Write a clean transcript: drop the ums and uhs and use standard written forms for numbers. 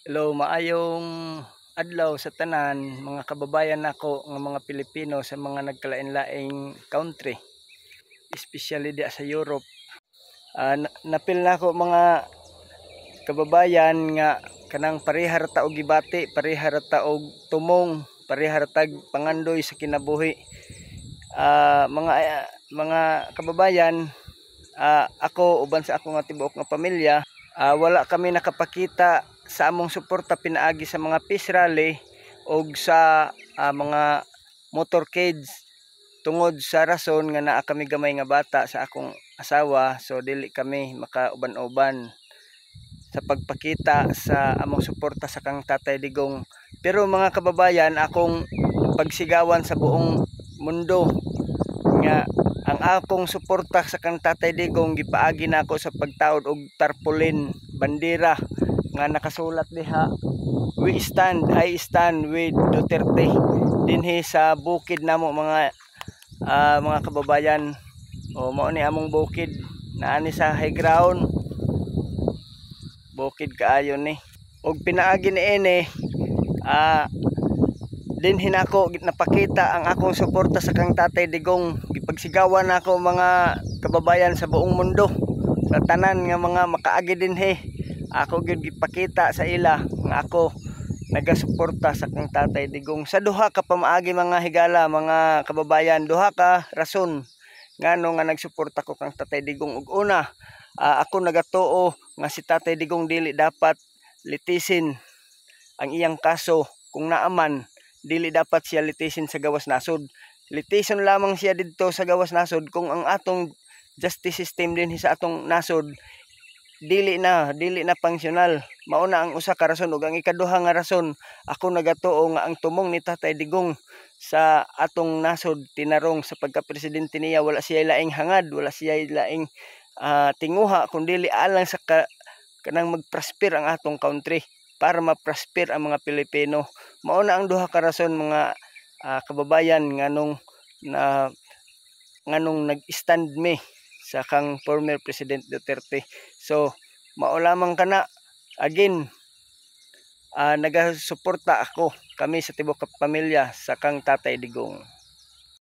Hello, maayong adlaw sa tanan mga kababayan nako nga mga Pilipino sa mga nagkalain-laing country, especially di sa Europe. Napil nako mga kababayan nga kanang parehar ta og gibati, parehar ta og tumong, parehar tag pangandoy sa kinabuhi. Mga kababayan, ako uban sa ako nga tibuok nga pamilya, wala kami nakapakita sa among suporta pinaagi sa mga peace rally o sa mga motorcades tungod sa rason nga naa kami gamay nga bata sa akong asawa, so dili kami makauban-uban sa pagpakita sa among suporta sa kang Tatay Digong. Pero mga kababayan, akong pagsigawan sa buong mundo nga ang akong suporta sa kang Tatay Digong gipaagi na ako sa pagtaod og tarpaulin bandera nga nakasulat diha, I stand with Duterte, dinhi sa bukid namo mga kababayan. O mao ni among bukid, naani sa high ground, bukid kaayo ni. Og pinaagi ni ini, dinhi nako napakita ang akong suporta sa kang Tatay Digong. Gipagsigawan nako mga kababayan sa buong mundo, sa tanan nga mga makaagi dinhi. Ako gyud gipakita sa ila nga ako nagasuporta sa kang Tatay Digong sa duha ka pamaagi mga higala, mga kababayan. Duha ka rason ngano nga nagsuporta ko kang Tatay Digong. Ug una, ako nagatuo nga si Tatay Digong dili dapat litisin ang iyang kaso. Kung naaman, dili dapat siya litisin sa gawas nasod. Litisyon lamang siya didto sa gawas nasod kung ang atong justice system din sa atong nasod dili na pangsyonal. Mao na ang usa ka rason. Ug ang ikaduha nga rason, ako nagatuo nga ang tumong ni Tatay Digong sa atong nasod tinarong sa pagka-presidente niya, wala siya laing hangad, wala siya laing tinguha, kundi alang sa kanang mag-prosper ang atong country, para ma-prosper ang mga Pilipino. Mao na ang duha ka rason mga kababayan nganong nag-stand me sa kang former President Duterte. So mao lamang kana, again, nagasuporta ako, kami sa tibuok pamilya sa kang Tatay Digong.